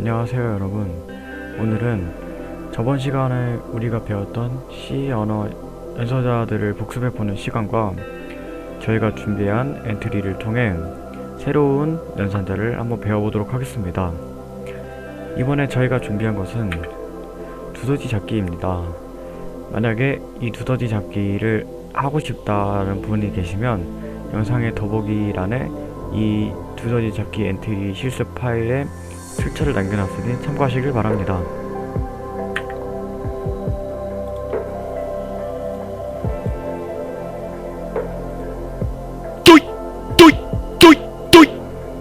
안녕하세요 여러분. 오늘은 저번 시간에 우리가 배웠던 C 언어 연서자들을 복습해보는 시간과 저희가 준비한 엔트리를 통해 새로운 연산자를 한번 배워보도록 하겠습니다. 이번에 저희가 준비한 것은 두더지 잡기입니다. 만약에 이 두더지 잡기를 하고 싶다는 분이 계시면 영상의 더보기란에 이 두더지 잡기 엔트리 실습 파일에 출처를 남겨놨으니 참고하시길 바랍니다.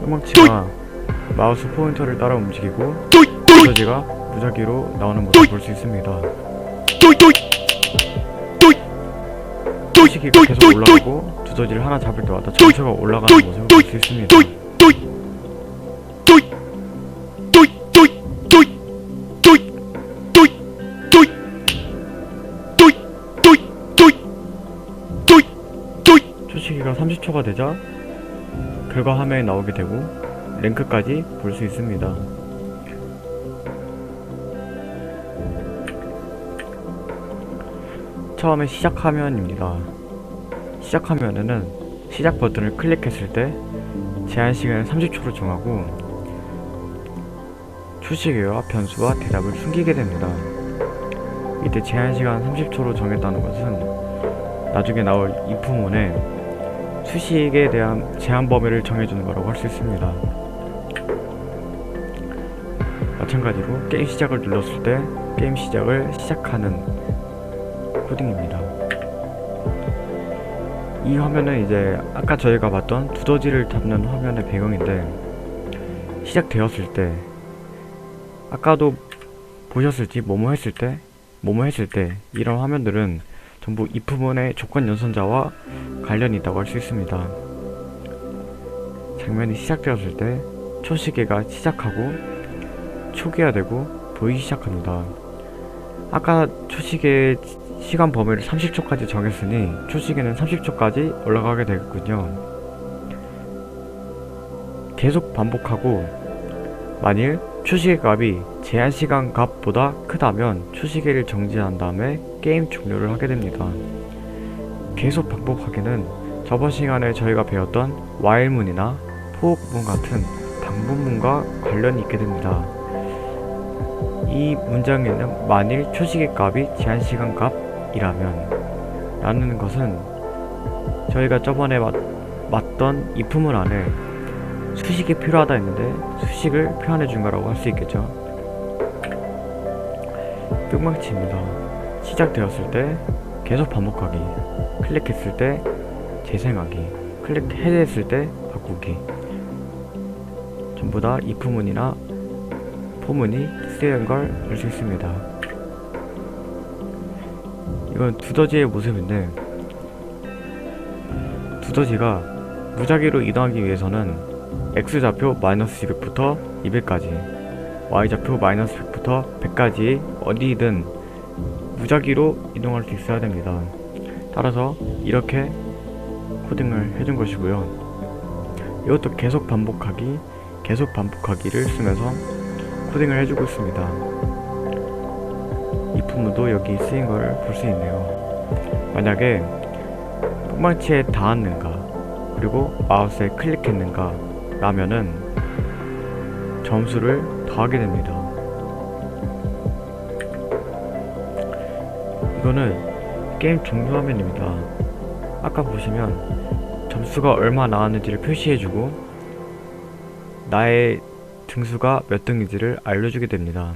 뿅망치가 마우스 포인터를 따라 움직이고 두더지가 무작위로 나오는 모습을 볼 수 있습니다. 초식이가 계속 올라가고 두더지를 하나 잡을 때마다 점수가 올라가는 모습을 볼 수 있습니다. 초시기가 30초가 되자 결과 화면이 나오게 되고 랭크까지 볼 수 있습니다. 처음에 시작 화면입니다. 시작 화면에는 시작 버튼을 클릭했을 때 제한 시간을 30초로 정하고 초시계와 변수와 대답을 숨기게 됩니다. 이때 제한 시간 30초로 정했다는 것은 나중에 나올 if문에 수식에 대한 제한 범위를 정해주는 거라고 할 수 있습니다. 마찬가지로 게임 시작을 눌렀을 때 게임 시작을 시작하는 코딩입니다. 이 화면은 이제 아까 저희가 봤던 두더지를 잡는 화면의 배경인데, 시작되었을 때 아까도 보셨을지 뭐뭐 했을 때 이런 화면들은 전부 if문의 조건 연산자와 관련이 있다고 할 수 있습니다. 장면이 시작되었을 때 초시계가 시작하고 초기화되고 보이기 시작합니다. 아까 초시계 시간 범위를 30초까지 정했으니 초시계는 30초까지 올라가게 되겠군요. 계속 반복하고 만일 초시계 값이 제한 시간 값보다 크다면 초시계를 정지한 다음에 게임 종료를 하게 됩니다. 계속 반복하기는 저번 시간에 저희가 배웠던 while문이나 for문 같은 방문문과 관련이 있게 됩니다. 이 문장에는 만일 초시계 값이 제한 시간 값이라면 라는 것은 저희가 저번에 맞던 if문 안에 수식이 필요하다 했는데 수식을 표현해 준 거라고 할 수 있겠죠. 뿅망치입니다. 시작되었을 때 계속 반복하기, 클릭했을 때 재생하기, 해제했을 때 바꾸기, 전부 다 if문이나 for문이 쓰이는 걸 알 수 있습니다. 이건 두더지의 모습인데, 두더지가 무작위로 이동하기 위해서는 X좌표 마이너스 200부터 200까지, Y좌표 마이너스 100부터 100까지 어디든 무작위로 이동할 수 있어야 됩니다. 따라서 이렇게 코딩을 해준 것이고요. 이것도 계속 반복하기를 쓰면서 코딩을 해주고 있습니다. if문도 여기 쓰인 걸 볼 수 있네요. 만약에 뿅망치에 닿았는가 그리고 마우스에 클릭했는가 라면은 점수를 더하게 됩니다. 이거는 게임 종료 화면입니다. 아까 보시면 점수가 얼마 나왔는지를 표시해주고 나의 등수가 몇 등인지를 알려주게 됩니다.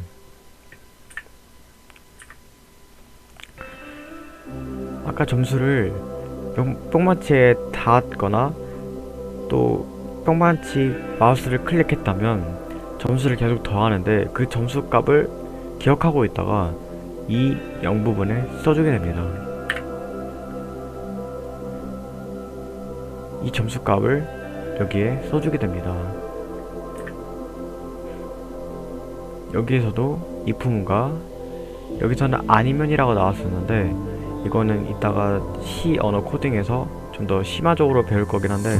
아까 점수를 뿅망치에 닿았거나 또 뿅망치 마우스를 클릭했다면 점수를 계속 더하는데 그 점수 값을 기억하고 있다가 이 0부분에 써주게 됩니다. 이 점수 값을 여기에 써주게 됩니다. 여기에서도 if문과 여기서는 아니면이라고 나왔었는데 이거는 이따가 C 언어 코딩에서 좀 더 심화적으로 배울 거긴 한데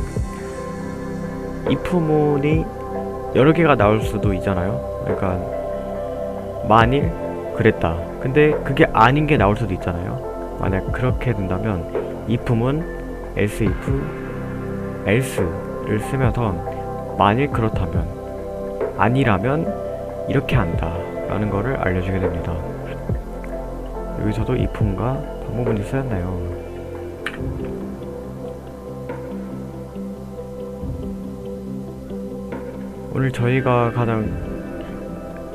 if문이 여러 개가 나올 수도 있잖아요. 그러니까 만일 그랬다. 근데 그게 아닌 게 나올 수도 있잖아요. 만약 그렇게 된다면 if은 else if else를 쓰면서 만일 그렇다면 아니라면 이렇게 한다 라는 거를 알려주게 됩니다. 여기서도 if과 방법문이 쓰였네요. 오늘 저희가 가장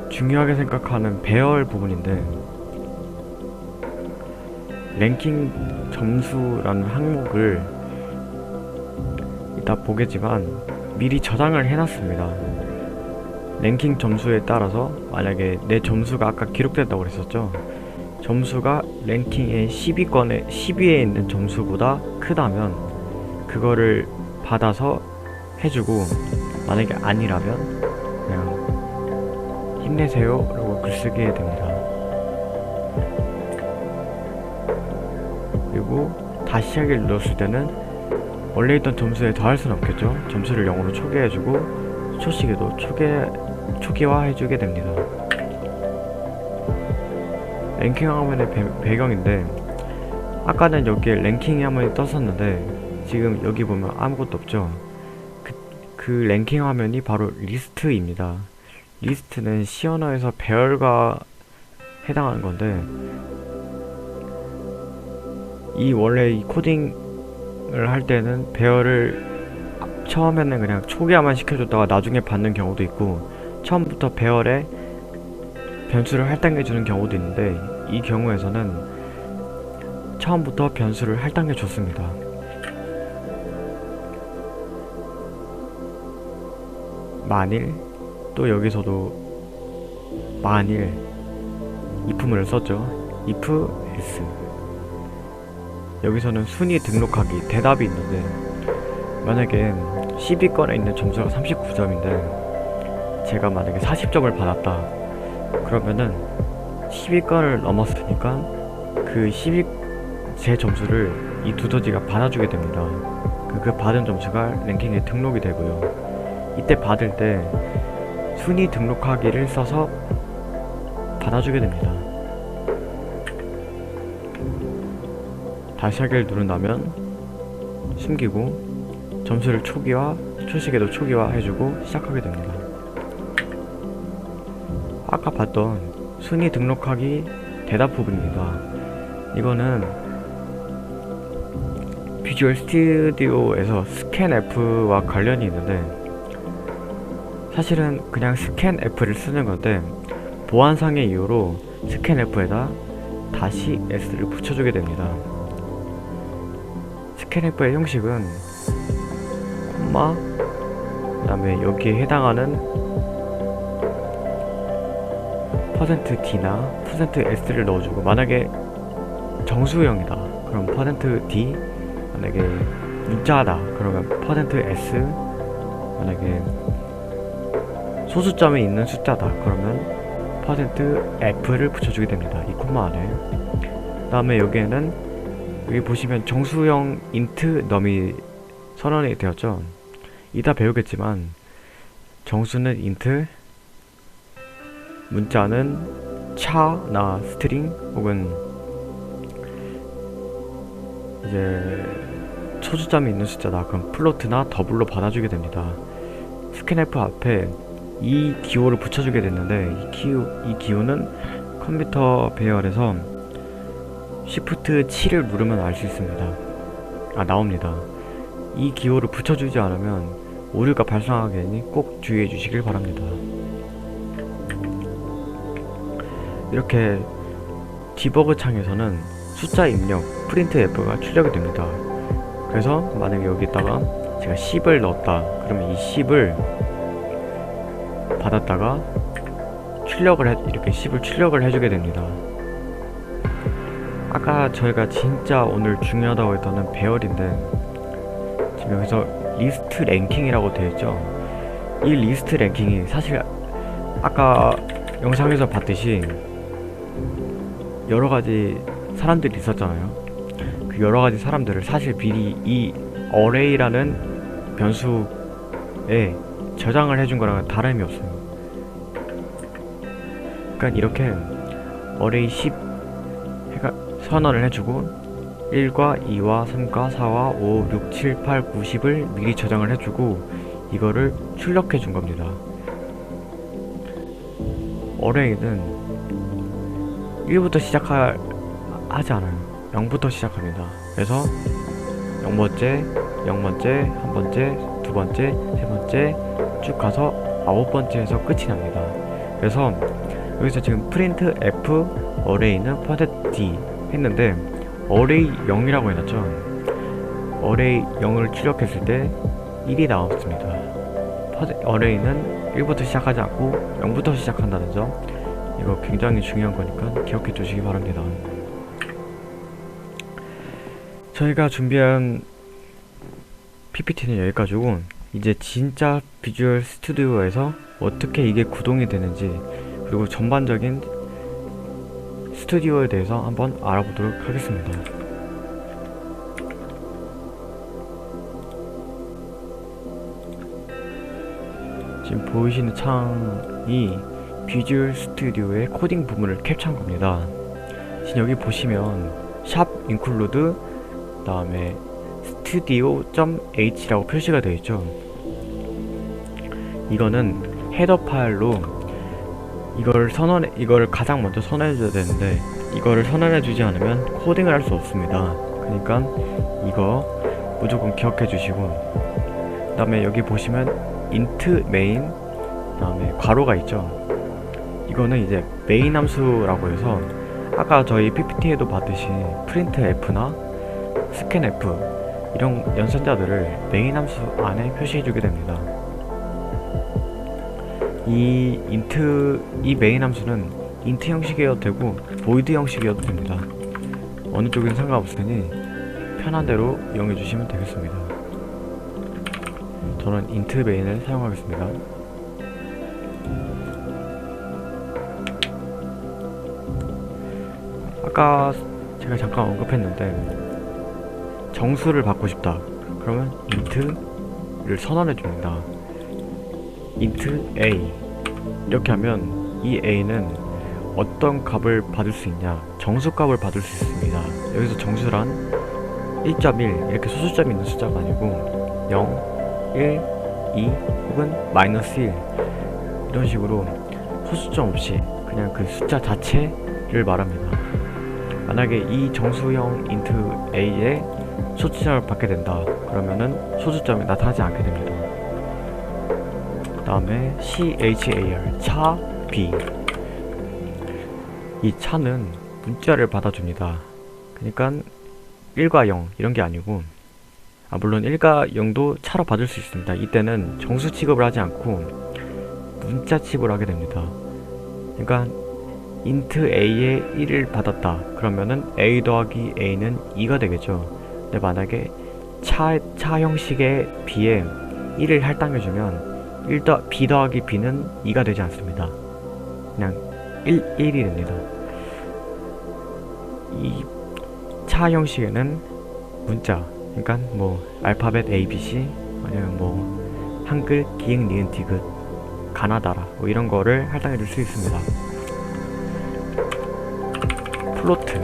중요하게 생각하는 배열 부분인데, 랭킹 점수라는 항목을 이따 보겠지만 미리 저장을 해놨습니다. 랭킹 점수에 따라서 만약에 내 점수가 아까 기록된다고 그랬었죠. 점수가 랭킹의 10위에 있는 점수보다 크다면 그거를 받아서 해주고, 만약에 아니라면 그냥 힘내세요 라고 글쓰기 해야 됩니다. 그리고 다시 하기를 눌렀을 때는 원래 있던 점수에 더할 수는 없겠죠. 점수를 0으로 초기화해주고 초시계도 초기화해주게 됩니다. 랭킹 화면의 배경인데, 아까는 여기에 랭킹 화면이 떴었는데 지금 여기 보면 아무것도 없죠. 그 랭킹 화면이 바로 리스트입니다. 리스트는 C 언어에서 배열과 해당하는 건데, 원래 이 코딩을 할 때는 배열을 처음에는 그냥 초기화만 시켜줬다가 나중에 받는 경우도 있고, 처음부터 배열에 변수를 할당해주는 경우도 있는데, 이 경우에서는 처음부터 변수를 할당해줬습니다. 만일, 또 여기서도 만일 if문을 썼죠. if else. 여기서는 순위 등록하기 대답이 있는데, 만약에 10위권에 있는 점수가 39점인데 제가 만약에 40점을 받았다 그러면은 10위권을 넘었으니까 그 제 점수를 이 두더지가 받아주게 됩니다. 그 받은 점수가 랭킹에 등록이 되고요. 이때 받을 때 순위 등록하기를 써서 받아주게 됩니다. 다시 하기를 누른다면 숨기고 점수를 초시계도 초기화 해주고 시작하게 됩니다. 아까 봤던 순위 등록하기 대답 부분입니다. 이거는 비주얼 스튜디오에서 스캔F와 관련이 있는데, 사실은 그냥 스캔F를 쓰는 건데 보안상의 이유로 스캔F에다 다시 S를 붙여주게 됩니다. 스캔F의 형식은 콤마, 그 다음에 여기에 해당하는 %D나 %S를 넣어주고, 만약에 정수형이다 그럼 %D, 만약에 문자다 그러면 %S, 만약에 소수점이 있는 숫자다 그러면 %F를 붙여주게 됩니다. 이 콤마 안에. 그 다음에 여기에는 여기 보시면 정수형 int num이 선언이 되었죠. 이따 배우겠지만 정수는 int, 문자는 차나 스트링 혹은 이제 소수점이 있는 숫자다 그럼 플로트나 더블로 받아주게 됩니다. 스캔F 앞에 이 기호를 붙여주게 됐는데, 이 기호는 컴퓨터 배열에서 Shift 7을 누르면 알 수 있습니다. 나옵니다. 이 기호를 붙여주지 않으면 오류가 발생하게 되니 꼭 주의해 주시길 바랍니다. 이렇게 디버그 창에서는 숫자 입력 printf가 출력이 됩니다. 그래서 만약에 여기다가 제가 10을 넣었다 그러면 이 10을 받았다가 이렇게 10을 출력을 해주게 됩니다. 아까 저희가 진짜 오늘 중요하다고 했던 배열인데, 지금 여기서 리스트 랭킹이라고 되어있죠. 이 리스트 랭킹이 사실 아까 영상에서 봤듯이 여러가지 사람들이 있었잖아요. 그 여러가지 사람들을 사실 미리 이 array라는 변수에 저장을 해준 거랑 다름이 없어요. 그러니까 이렇게 어레이 10 해가 선언을 해주고 1과 2와 3과 4와 5, 6, 7, 8, 9, 10을 미리 저장을 해주고 이거를 출력해 준 겁니다. 어레이는 1부터 하지 않아요. 0부터 시작합니다. 그래서 0번째, 0번째, 1번째, 2번째, 3번째 쭉 가서 9번째에서 끝이 납니다. 그래서 여기서 지금 프린트 F 어레이는 %D 했는데 어레이 0이라고 해놨죠. 어레이 0을 출력했을 때 1이 나왔습니다. 어레이는 1부터 시작하지 않고 0부터 시작한다는 점, 이거 굉장히 중요한 거니까 기억해 주시기 바랍니다. 저희가 준비한 PPT는 여기까지고, 이제 진짜 비주얼 스튜디오에서 어떻게 이게 구동이 되는지 그리고 전반적인 스튜디오에 대해서 한번 알아보도록 하겠습니다. 지금 보이시는 창이 비주얼 스튜디오의 코딩 부분을 캡처한 겁니다. 지금 여기 보시면 샵 인클루드 다음에 studio.h라고 표시가 되어 있죠. 이거는 헤더 파일로 이걸 가장 먼저 선언해 줘야 되는데, 이거를 선언해 주지 않으면 코딩을 할 수 없습니다. 그러니까 이거 무조건 기억해 주시고, 그 다음에 여기 보시면 int main 다음에 괄호가 있죠. 이거는 이제 메인 함수라고 해서 아까 저희 PPT에도 봤듯이 print f나 scan f 이런 연산자들을 메인 함수 안에 표시해 주게 됩니다. 이 메인 함수는 int 형식이어도 되고 void 형식이어도 됩니다. 어느 쪽이든 상관없으니 편한 대로 이용해 주시면 되겠습니다. 저는 int main을 사용하겠습니다. 아까 제가 잠깐 언급했는데 정수를 받고 싶다 그러면 int를 선언해 줍니다. int a 이렇게 하면 이 a는 어떤 값을 받을 수 있냐, 정수값을 받을 수 있습니다. 여기서 정수란 1.1 이렇게 소수점이 있는 숫자가 아니고 0, 1, 2 혹은 -1 이런 식으로 소수점 없이 그냥 그 숫자 자체를 말합니다. 만약에 이 정수형 int a에 소수점을 받게 된다 그러면은 소수점이 나타나지 않게 됩니다. 그 다음에 char 차 b, 이 차는 문자를 받아줍니다. 그러니까 1과 0 이런 게 아니고, 물론 1과 0도 차로 받을 수 있습니다. 이때는 정수 취급을 하지 않고 문자 취급을 하게 됩니다. 그러니까 int a에 1을 받았다 그러면은 a 더하기 a는 2가 되겠죠. 근데 만약에 차 형식의 b에 1을 할당해주면 b 더하기 b는 2가 되지 않습니다. 그냥 1이 됩니다. 이 차 형식에는 문자, 그러니까 뭐 알파벳 ABC 아니면 뭐 한글, 기역, 니은, 디귿, 가나다라 뭐 이런 거를 할당해 줄 수 있습니다. 플로트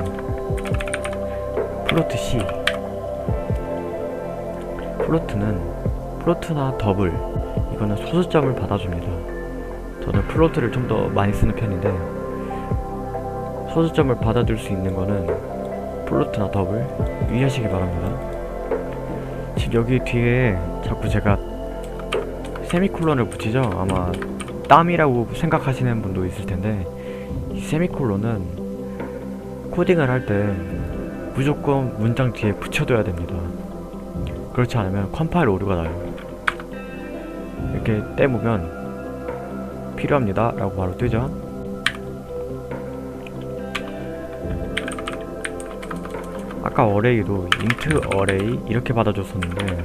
C, 플로트나 더블, 이거는 소수점을 받아줍니다. 저는 플로트를 좀 더 많이 쓰는 편인데 소수점을 받아줄 수 있는 거는 플로트나 더블 유의하시기 바랍니다. 지금 여기 뒤에 자꾸 제가 세미콜론을 붙이죠. 아마 땀이라고 생각하시는 분도 있을 텐데, 이 세미콜론은 코딩을 할 때 무조건 문장 뒤에 붙여둬야 됩니다. 그렇지 않으면 컴파일 오류가 나요. 이렇게 떼보면 필요합니다 라고 바로 뜨죠. 아까 어레이도 int array 이렇게 받아줬었는데,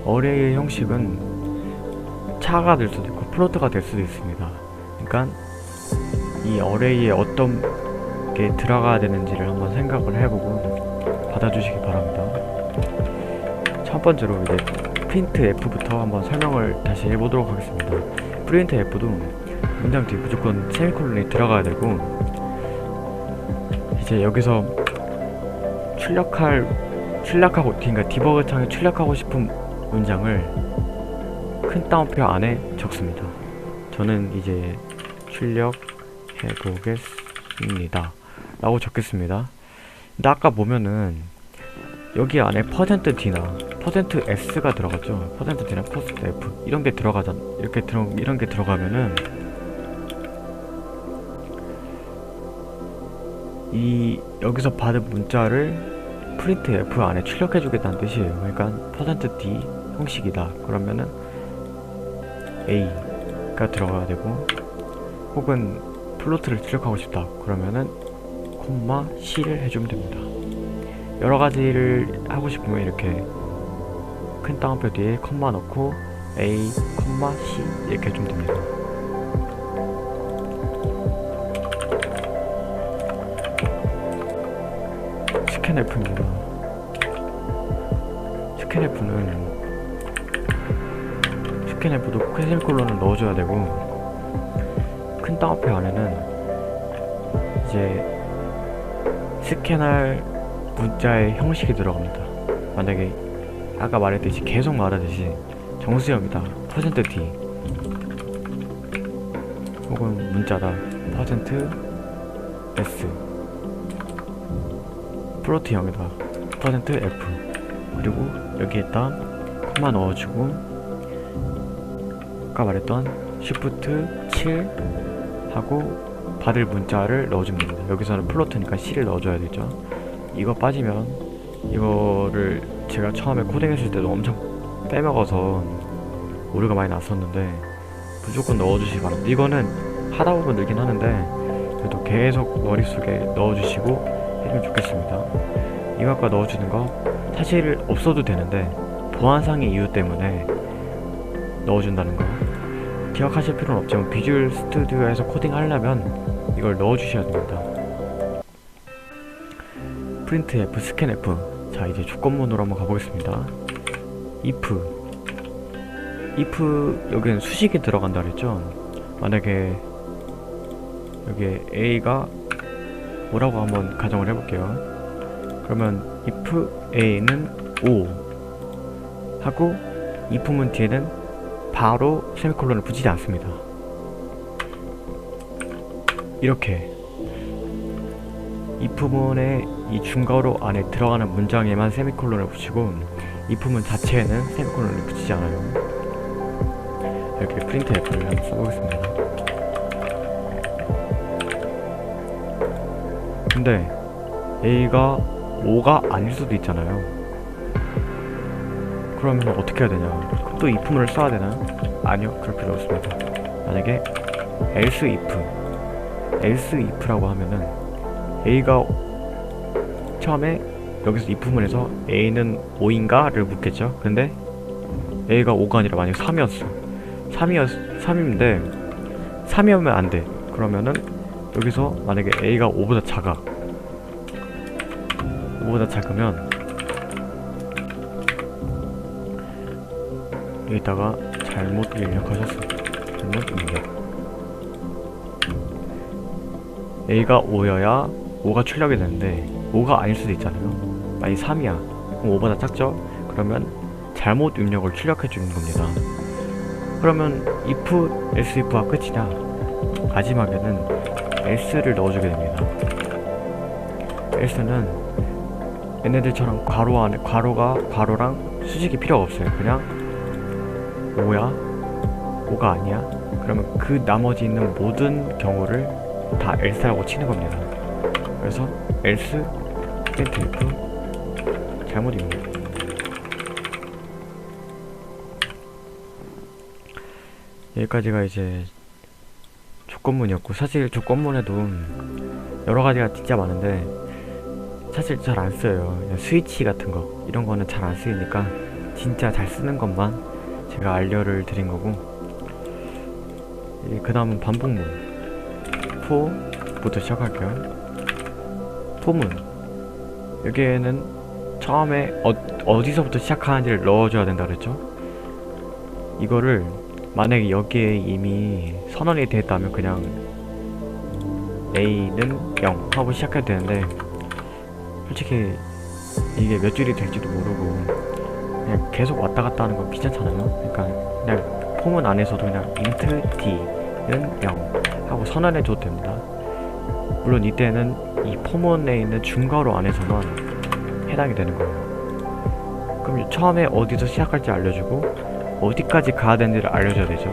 어레이의 형식은 차가 될 수도 있고 플로트가 될 수도 있습니다. 그러니까 이 어레이에 어떤 게 들어가야 되는지를 한번 생각을 해보고 받아주시기 바랍니다. 첫 번째로 이제 프린트 F부터 한번 설명을 다시 해보도록 하겠습니다. 프린트 F도 문장 뒤에 무조건 세미콜론이 들어가야 되고, 이제 여기서 출력하고, 그러니까 디버그 창에 출력하고 싶은 문장을 큰 따옴표 안에 적습니다. 저는 이제 출력해 보겠습니다 라고 적겠습니다. 근데 아까 보면은 여기 안에 %d나 %s가 들어갔죠. %d나 %f 이런 게 들어가잖아. 이런 게 들어가면은 이 여기서 받은 문자를 프린트 f 안에 출력해 주겠다는 뜻이에요. 그러니까 %d 형식이다 그러면은 a가 들어가야 되고, 혹은 플로트를 출력하고 싶다 그러면은 콤마 c를 해주면 됩니다. 여러 가지를 하고 싶으면 이렇게 큰 따옴표 뒤에 콤마 넣고 a, 콤마 c 이렇게 해주면 됩니다. 스캔F입니다. 스캔F도 세미콜론을 넣어줘야 되고, 큰 따옴표 안에는 이제 스캔할 문자의 형식이 들어갑니다. 만약에 아까 말했듯이, 계속 말하듯이 정수형이다 %d, 혹은 문자다 %s, 플로트형이다 %f, 그리고 여기에다 콤마 넣어주고, 아까 말했던 Shift 7 하고 받을 문자를 넣어주면 됩니다. 여기서는 플로트니까 C를 넣어줘야 되죠. 이거 빠지면, 이거를 제가 처음에 코딩했을 때도 엄청 빼먹어서 오류가 많이 났었는데 무조건 넣어주시기 바랍니다. 이거는 하다 보면 늘긴 하는데 그래도 계속 머릿속에 넣어주시고 해주면 좋겠습니다. 이거 아까 넣어주는 거 사실 없어도 되는데 보안상의 이유 때문에 넣어준다는 거 기억하실 필요는 없지만, 비주얼 스튜디오에서 코딩하려면 이걸 넣어주셔야 됩니다. 프린트 F, 스캔 F. 자, 이제 조건문으로 한번 가보겠습니다. if 여기는 수식이 들어간다 그랬죠. 만약에 여기에 a가 뭐라고 한번 가정을 해볼게요. 그러면 if a는 5 하고 if문 뒤에는 바로 세미콜론을 붙이지 않습니다. 이렇게 if문의 이 중괄호 안에 들어가는 문장에만 세미콜론을 붙이고, if문 자체에는 세미콜론을 붙이지 않아요. 이렇게 프린트 F를 한번 써보겠습니다. 근데 A가 5가 아닐 수도 있잖아요. 그러면 어떻게 해야 되냐? 그럼 또 if문을 써야 되나? 아니요, 그럴 필요 없습니다. 만약에 else if라고 하면은 A가 처음에 여기서 if문에서 A는 5인가? 를 묻겠죠? 근데 A가 5가 아니라 만약에 3인데 3이면 안 돼. 그러면은 여기서 만약에 A가 5보다 작으면 여기다가 잘못 입력하셨습니다. 잘못 입력. A가 5여야 5가 출력이 되는데 5가 아닐 수도 있잖아요. 만약 3이야. 그럼 5보다 작죠? 그러면 잘못 입력을 출력해 주는 겁니다. 그러면 if, else if가 끝이냐? 마지막에는 else를 넣어주게 됩니다. else는 얘네들처럼 괄호 안에 괄호랑 수식이 필요가 없어요. 그냥 5야? 5가 아니야? 그러면 그 나머지 있는 모든 경우를 다 else라고 치는 겁니다. 그래서 else, print f, 잘못 입력. 여기까지가 이제 조건문이었고, 사실 조건문에도 여러가지가 진짜 많은데 사실 잘 안 써요. 그냥 스위치 같은 거 이런 거는 잘 안 쓰이니까 진짜 잘 쓰는 것만 제가 알려를 드린 거고, 그 다음은 반복문 for부터 시작할게요. for문, 여기에는 처음에 어디서부터 시작하는지를 넣어줘야 된다 그랬죠. 이거를 만약에 여기에 이미 선언이 됐다면 그냥 A는 0 하고 시작해도 되는데, 솔직히 이게 몇 줄이 될지도 모르고 그냥 계속 왔다 갔다 하는 건 귀찮잖아요. 그러니까 그냥 폼은 안에서도 그냥 int d는 0 하고 선언해 줘도 됩니다. 물론 이때는 이 포문에 있는 중괄호 안에서만 해당이 되는 거예요. 그럼 처음에 어디서 시작할지 알려주고 어디까지 가야 되는지를 알려줘야 되죠.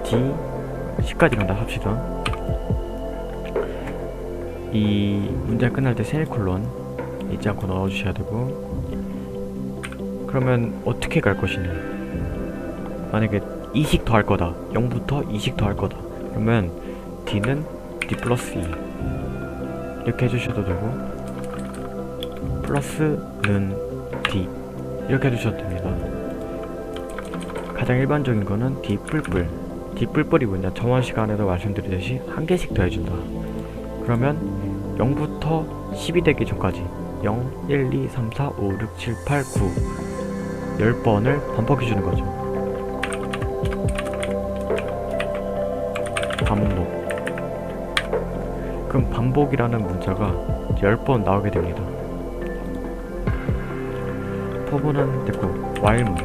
D 10까지 간다 합시다. 이 문제 끝날 때 세미콜론 잊지 않고 넣어주셔야 되고, 그러면 어떻게 갈 것이냐. 만약에 2씩 더 할 거다, 0부터 2씩 더 할 거다, 그러면 D는 D 플러스 2 이렇게 해주셔도 되고, 플러스는 D 이렇게 해주셔도 됩니다. 가장 일반적인 거는 D 뿔뿔. D 뿔뿔이 뭐냐, 저번 시간에도 말씀드리듯이 한 개씩 더 해준다. 그러면 0부터 10이 되기 전까지 0, 1, 2, 3, 4, 5, 6, 7, 8, 9 10번을 반복해주는 거죠. 반복. 그럼 반복이라는 문자가 10번 나오게 됩니다. 포문은 됐고, while문.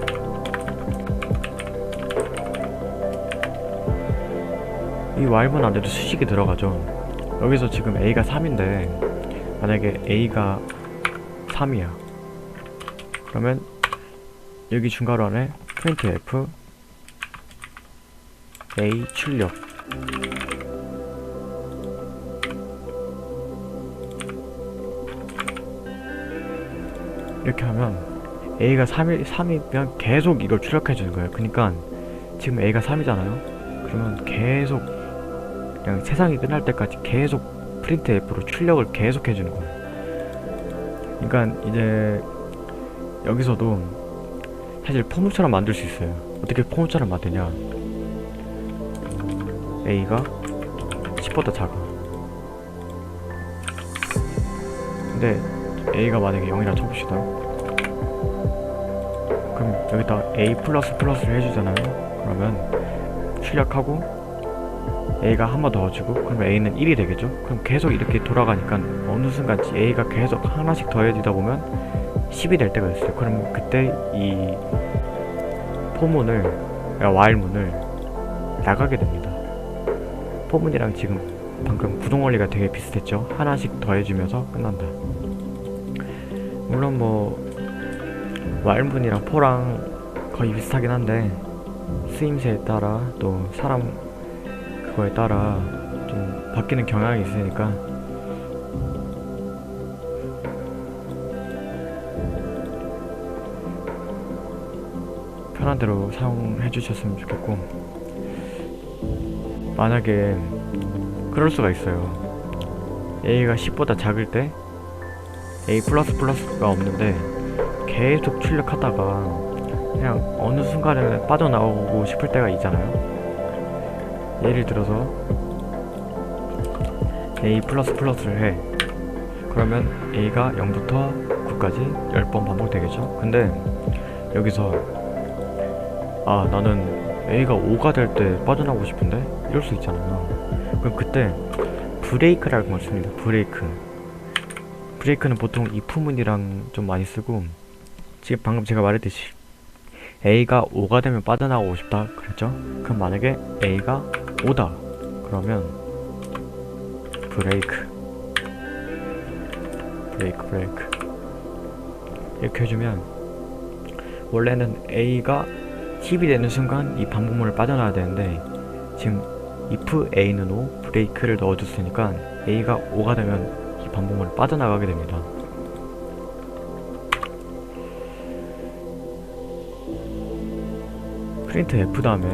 이 while문 안에도 수식이 들어가죠. 여기서 지금 A가 3인데 만약에 A가 3이야. 그러면 여기 중괄호 안에 printf A 출력 이렇게 하면 A가 3이면 계속 이걸 출력해주는 거예요. 그러니까 지금 A가 3이잖아요. 그러면 계속 그냥 세상이 끝날 때까지 계속 printf로 출력을 계속 해주는 거예요. 그러니까 이제 여기서도 사실 포문처럼 만들 수 있어요. 어떻게 포문처럼 만드냐. A가 10보다 작아. 근데 A가 만약에 0이라 쳐봅시다. 그럼 여기다 A 플러스 플러스를 해주잖아요. 그러면 출력하고 A가 한 번 더 넣어주고, 그러면 A는 1이 되겠죠? 그럼 계속 이렇게 돌아가니까 어느 순간 A가 계속 하나씩 더해지다 보면 10이 될 때가 있어요. 그럼 그때 이 포문을, while문을 나가게 됩니다. 포문이랑 지금 방금 구동 원리가 되게 비슷했죠? 하나씩 더해주면서 끝난다. 물론 뭐 while문이랑 포랑 거의 비슷하긴 한데 쓰임새에 따라 또 사람 그거에 따라 좀 바뀌는 경향이 있으니까 편한 대로 사용해 주셨으면 좋겠고, 만약에 그럴 수가 있어요. A가 10보다 작을 때 A 플러스 플러스가 없는데 계속 출력하다가 그냥 어느 순간에 빠져나오고 싶을 때가 있잖아요. 예를 들어서 A 플러스 플러스를 해. 그러면 A가 0부터 9까지 10번 반복되겠죠. 근데 여기서 나는 A가 5가 될 때 빠져나오고 싶은데 이럴 수 있잖아요. 그럼 그때 브레이크라는 걸 씁니다. 브레이크는 보통 if문이랑 좀 많이 쓰고, 지금 방금 제가 말했듯이 A가 5가 되면 빠져나오고 싶다 그랬죠? 그럼 만약에 A가 5다 그러면 브레이크 이렇게 해주면, 원래는 A가 10이 되는 순간 이 반복문을 빠져나와야 되는데 지금 if A는 5 브레이크를 넣어줬으니까 A가 5가 되면 이 반복문을 빠져나가게 됩니다. 프린트 F 다음에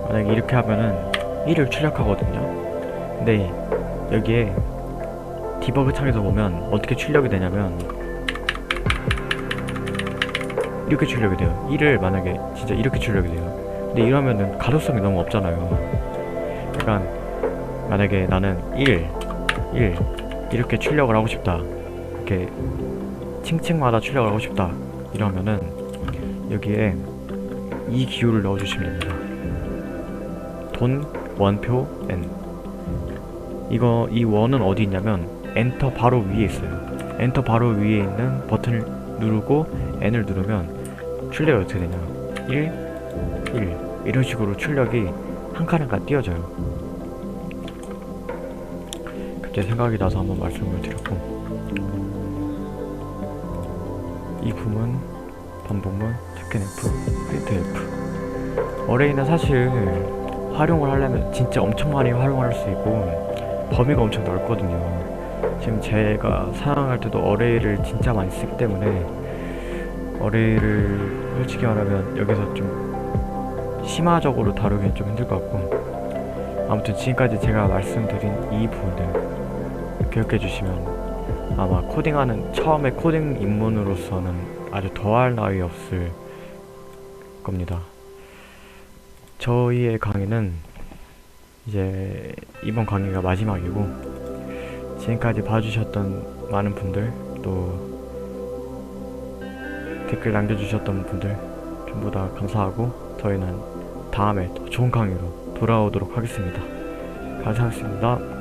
만약에 이렇게 하면은 1을 출력하거든요. 근데 여기에 디버그 창에서 보면 어떻게 출력이 되냐면 이렇게 출력이 돼요. 1을 만약에 진짜 이렇게 출력이 돼요. 근데 이러면은 가독성이 너무 없잖아요. 그러니까 만약에 나는 1 1. 이렇게 출력을 하고 싶다. 이렇게 층층마다 출력을 하고 싶다. 이러면은 여기에 이 기호를 넣어주시면 됩니다. 돈, 원표, N. 이 원은 어디 있냐면 엔터 바로 위에 있어요. 엔터 바로 위에 있는 버튼을 누르고 N을 누르면 출력이 어떻게 되냐. 1, 1. 이런 식으로 출력이 한 칸 한 칸 띄어져요. 갑자기 생각이 나서 한번 말씀을 드렸고, 이 부문, 반복문, 스캔F, 프린트F. 어레이는 사실 활용을 하려면 진짜 엄청 많이 활용을 할 수 있고 범위가 엄청 넓거든요. 지금 제가 사용할 때도 어레이를 진짜 많이 쓰기 때문에 어레이를 솔직히 말하면 여기서 좀 심화적으로 다루기는 좀 힘들 것 같고, 아무튼 지금까지 제가 말씀드린 이 부분들 기억해 주시면 아마 코딩하는 처음에 코딩 입문으로서는 아주 더할 나위 없을 겁니다. 저희의 강의는 이제 이번 강의가 마지막이고, 지금까지 봐주셨던 많은 분들, 또 댓글 남겨주셨던 분들 전부 다 감사하고, 저희는 다음에 더 좋은 강의로 돌아오도록 하겠습니다. 감사합니다.